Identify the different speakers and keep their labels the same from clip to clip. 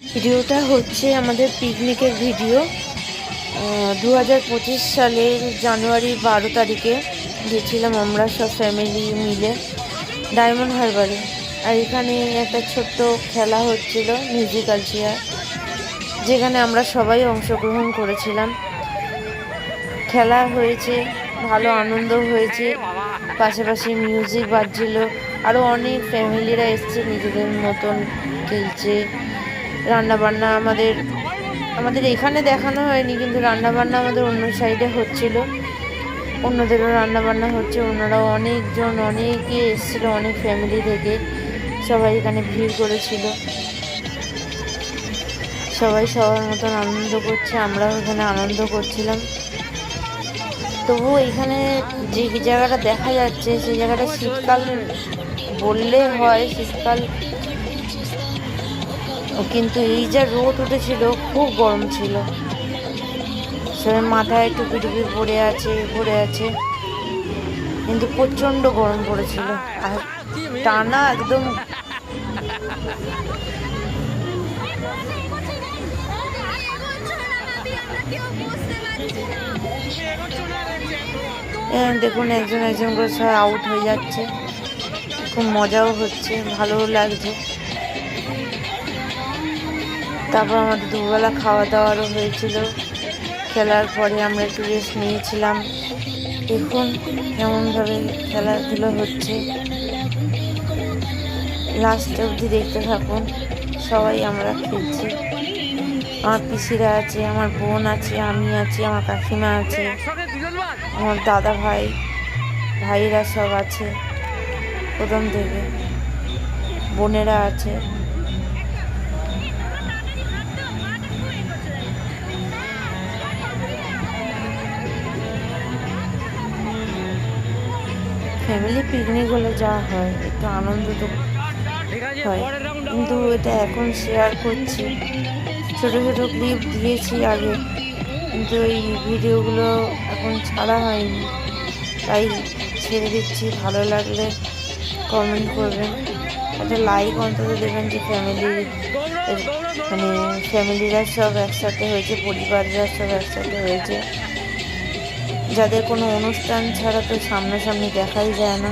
Speaker 1: ভিডিওটা হচ্ছে আমাদের পিকনিকের ভিডিও। 2025 সালের জানুয়ারি 12 তারিখে গেছিলাম আমরা সব ফ্যামিলি মিলে ডায়মন্ড হারবারে। আর এখানে একটা ছোট্ট খেলা হচ্ছিল মিউজিক্যাল চেয়ার, যেখানে আমরা সবাই অংশগ্রহণ করেছিলাম। খেলা হয়েছে, ভালো আনন্দ হয়েছে, পাশাপাশি মিউজিক বাজছিল, আরও অনেক ফ্যামিলিরা এসছে নিজেদের মতন খেলছে। রান্নাবান্না আমাদের এখানে দেখানো হয়নি, কিন্তু রান্নাবান্না আমাদের অন্য সাইডে হচ্ছিল, অন্যদেরও রান্নাবান্না হচ্ছে। অন্যরাও অনেকে এসেছিলো, অনেক ফ্যামিলি থেকে সবাই এখানে ভিড় করেছিল। সবাই সবার মতন আনন্দ করছে, আমরাও এখানে আনন্দ করছিলাম। তবুও এখানে যে জায়গাটা দেখা যাচ্ছে সেই জায়গাটা শীতকাল বললে হয়, শীতকাল, কিন্তু এই যা রোদ উঠেছিল খুব গরম ছিল। সবাই মাথায় টুপি পরে আছে, কিন্তু প্রচণ্ড গরম পড়েছিল আর টানা একদম। দেখুন একজন করে সবাই আউট হয়ে যাচ্ছে, খুব মজাও হচ্ছে, ভালোও লাগছে। তারপর আমাদের দুবেলা খাওয়া দাওয়ারও হয়েছিল। খেলার পরে আমরা একটু রেস্ট নিয়েছিলাম। দেখুন কেমনভাবে খেলাধুলো হচ্ছে, লাস্ট অবধি দেখতে থাকুন। সবাই আমরা খেলছি, আমার পিসিরা আছে, আমার বোন আছে, আমি আছি, আমার কাকিমা আছে, আমার দাদা ভাইরা সব আছে, প্রথম থেকে বোনেরা আছে। ফ্যামিলি পিকনিক হলে যা হয় একটু আনন্দ তো হয়, কিন্তু এটা এখন শেয়ার করছি। ছোট ক্লিপ দিয়েছি আগে, কিন্তু এই ভিডিওগুলো এখন ছাড়া হয়নি, তাই ছেড়ে দিচ্ছি। ভালো লাগলে কমেন্ট করবেন, একটা লাইক অন্তত দেবেন, যে ফ্যামিলিরা সব একসাথে হয়েছে, পরিবাররা সব একসাথে হয়েছে। যাদের কোনো অনুষ্ঠান ছাড়া তো সামনাসামনি দেখাই যায় না,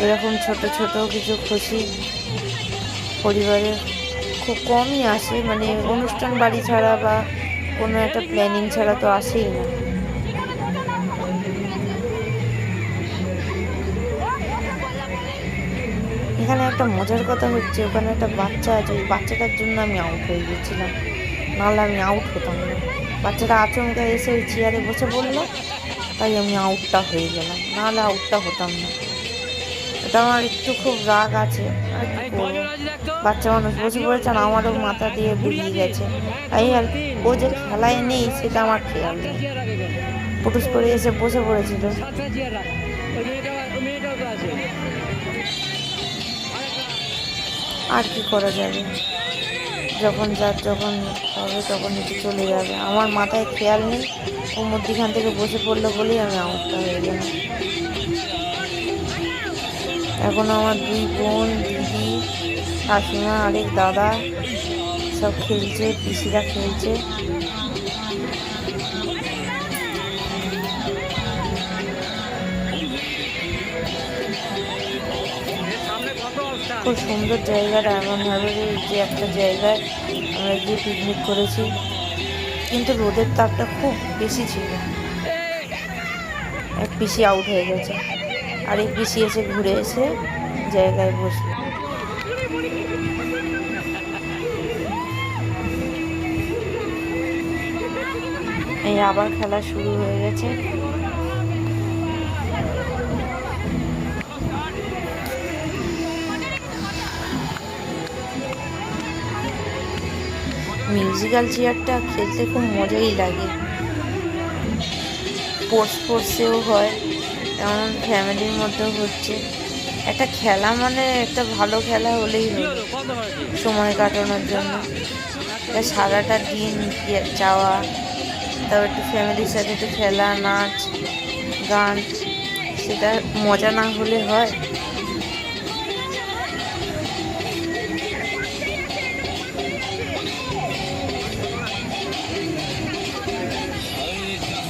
Speaker 1: এরকম ছোট কিছু খুশি পরিবারের খুব কমই আসে, অনুষ্ঠান বাড়ি ছাড়া বা কোনো একটা প্ল্যানিং ছাড়া তো আসেই না। এখানে একটা মজার কথা হচ্ছে, ওখানে একটা বাচ্চা আছে, ওই বাচ্চাটার জন্য আমি আউট হয়ে গেছিলাম, নাহলে আমি আউট হতাম না। বাচ্চাটা আচমকা এসে ওই চেয়ারে বসে পড়লো, তাই আমি আউটটা হয়ে গেলাম, নাহলে আউটটা হতাম না। এটা আমার একটু খুব রাগ আছে, আর কি করবো, বাচ্চা মানুষ বসে পড়েছে, আমারও মাথা দিয়ে গুলিয়ে গেছে। আর ও যে খেলায় নেই সেটা আমার খেয়াল নেই, পুটুস করে এসে বসে পড়েছিল। আর কি করা যাবে, যখন হবে তখন নিচে চলে যাবে, আমার মাথায় খেয়াল নেই। ও মধ্যখান থেকে বসে পড়লো বলেই আমি আউটটা হয়ে গেলাম। এখন আমার দুই বোন, দিদি, কাকিমা, আরেক দাদা সব খেলছে, পিসিরা খেলছে। খুব সুন্দর জায়গা ডায়মন্ড হারবারের, যে একটা জায়গায় আমরা গিয়ে পিকনিক করেছি, কিন্তু রোদের তাপটা খুব বেশি ছিল। এক পিসি আউট হয়ে গেছে, আর এক পিসি এসে ঘুরে এসে জায়গায় বসল। এই আবার খেলা শুরু হয়ে গেছে। মিউজিক্যাল চেয়ারটা খেলতে খুব মজাই লাগে, স্পোর্টসেও হয়, এমন ফ্যামিলির মধ্যেও হচ্ছে। একটা খেলা একটা ভালো খেলা হলেই হলো সময় কাটানোর জন্য। সারাটা দিন যাওয়া, তারপর একটু ফ্যামিলির সাথে একটু খেলা, নাচ গান, সেটা মজা না হলে হয়।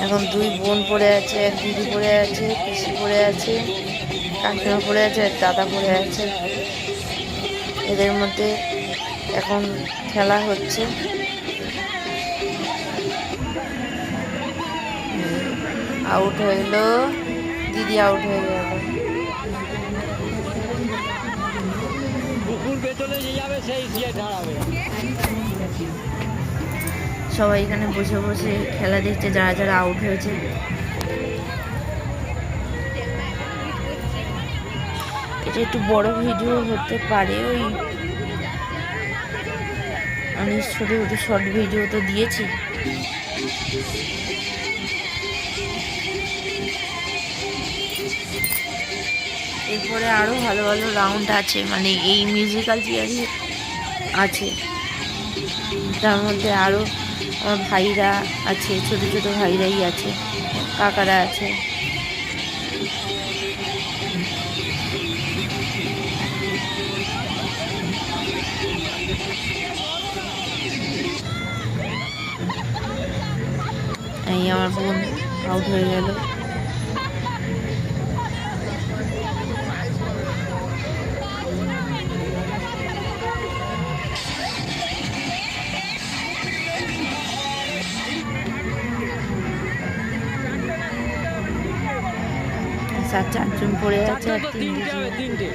Speaker 1: এখন দুই বোন পড়ে আছে, এক দিদি পড়ে আছে, পিসি পড়ে আছে, কাকিমা পড়ে আছে, আর দাদা পড়ে আছে। এদের মধ্যে এখন খেলা হচ্ছে। আউট হইল, দিদি আউট হয়ে গেল। সবাই এখানে বসে বসে খেলা দেখছে, যারা যারা আউট হয়েছে। এটা একটু বড় ভিডিও হতে পারে, ওই আমি ছোট ছোট শর্ট ভিডিও তো দিয়েছি। এরপরে আরও ভালো ভালো রাউন্ড আছে, মানে এই মিউজিক্যাল চেয়ারই আছে। তার মধ্যে আরও আমার ভাইরা আছে, ছোট ছোট ভাইরাই আছে, কাকারা আছে। এই আমার বোন আউট হয়ে গেল। চারজন পড়ে আছে আর তিনটে।